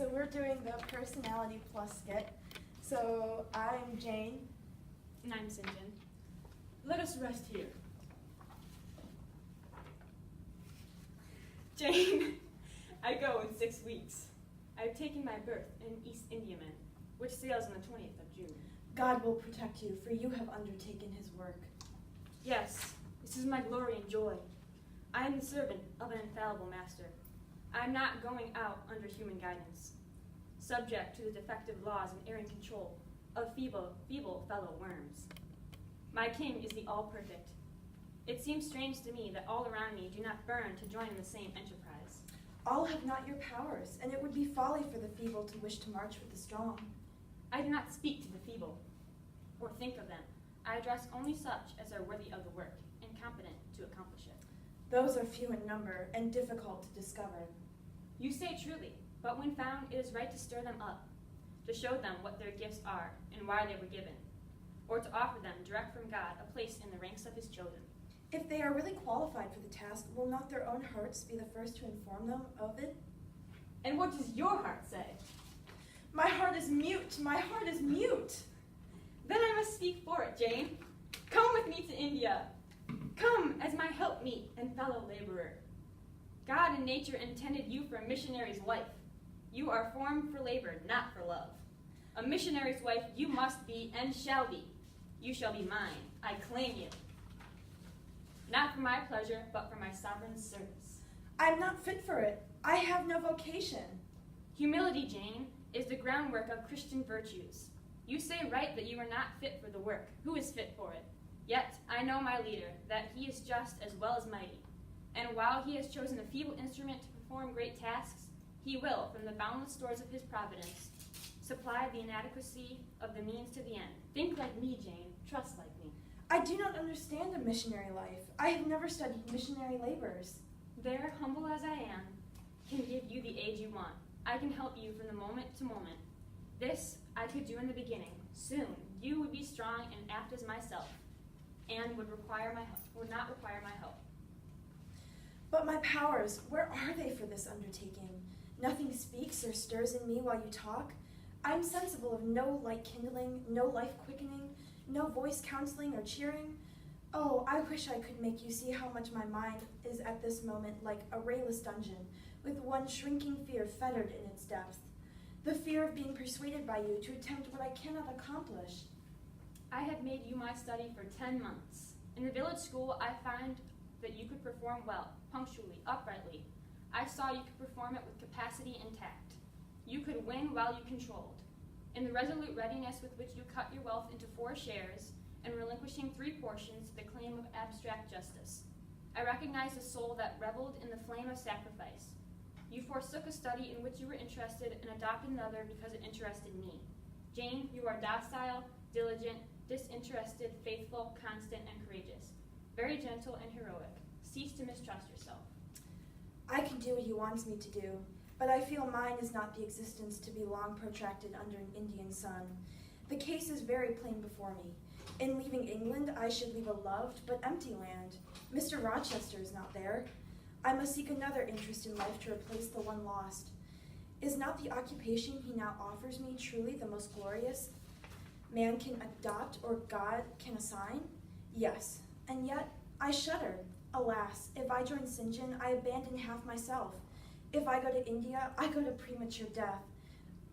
so we're doing the Personality Plus skit. So I'm Jane. And I'm St. John. Let us rest here. Jane, I go in 6 weeks. I've taken my berth in East Indiaman, which sails on the 20th of June. God will protect you, for you have undertaken his work. Yes, this is my glory and joy. I am the servant of an infallible master. I am not going out under human guidance, subject to the defective laws and erring control of feeble fellow worms. My king is the all-perfect. It seems strange to me that all around me do not burn to join in the same enterprise. All have not your powers, and it would be folly for the feeble to wish to march with the strong. I do not speak to the feeble, or think of them. I address only such as are worthy of the work, and competent to accomplish it. Those are few in number, and difficult to discover. You say truly, but when found, it is right to stir them up, to show them what their gifts are, and why they were given, or to offer them direct from God a place in the ranks of his chosen. If they are really qualified for the task, will not their own hearts be the first to inform them of it? And what does your heart say? My heart is mute, my heart is mute. Then I must speak for it, Jane. Come with me to India. Come as my helpmeet and fellow laborer. God and nature intended you for a missionary's wife. You are formed for labor, not for love. A missionary's wife you must be and shall be. You shall be mine. I claim you. Not for my pleasure, but for my sovereign's service. I'm not fit for it. I have no vocation. Humility, Jane, is the groundwork of Christian virtues. You say right that you are not fit for the work. Who is fit for it? Yet I know my leader, that he is just as well as mighty. And while he has chosen a feeble instrument to perform great tasks, he will, from the boundless stores of his providence, supply the inadequacy of the means to the end. Think like me, Jane. Trust like me. I do not understand a missionary life. I have never studied missionary labors. There, humble as I am, can give you the aid you want. I can help you from the moment to moment. This I could do in the beginning. Soon, you would be strong and apt as myself, and would not require my help. But my powers, where are they for this undertaking? Nothing speaks or stirs in me while you talk. I am sensible of no light kindling, no life quickening, no voice counseling or cheering. Oh, I wish I could make you see how much my mind is at this moment like a rayless dungeon, with one shrinking fear fettered in its depth. The fear of being persuaded by you to attempt what I cannot accomplish. I have made you my study for 10 months. In the village school, I found that you could perform well, punctually, uprightly. I saw you could perform it with capacity and tact. You could win while you controlled. In the resolute readiness with which you cut your wealth into 4 shares, and relinquishing 3 portions to the claim of abstract justice, I recognized a soul that reveled in the flame of sacrifice. You forsook a study in which you were interested and adopted another because it interested me. Jane, you are docile, diligent, disinterested, faithful, constant, and courageous. Very gentle and heroic. Cease to mistrust yourself. I can do what he wants me to do, but I feel mine is not the existence to be long protracted under an Indian sun. The case is very plain before me. In leaving England, I should leave a loved but empty land. Mr. Rochester is not there. I must seek another interest in life to replace the one lost. Is not the occupation he now offers me truly the most glorious man can adopt or God can assign? Yes, and yet I shudder. Alas, if I join St. John, I abandon half myself. If I go to India, I go to premature death.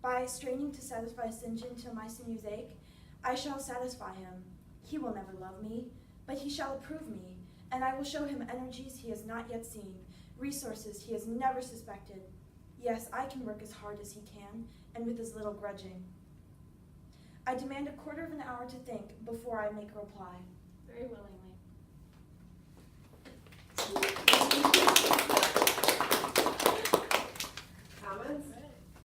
By straining to satisfy St. John till my sinews ache, I shall satisfy him. He will never love me, but he shall approve me, and I will show him energies he has not yet seen, resources he has never suspected. Yes, I can work as hard as he can, and with as little grudging. I demand a quarter of an hour to think before I make a reply. Very willingly.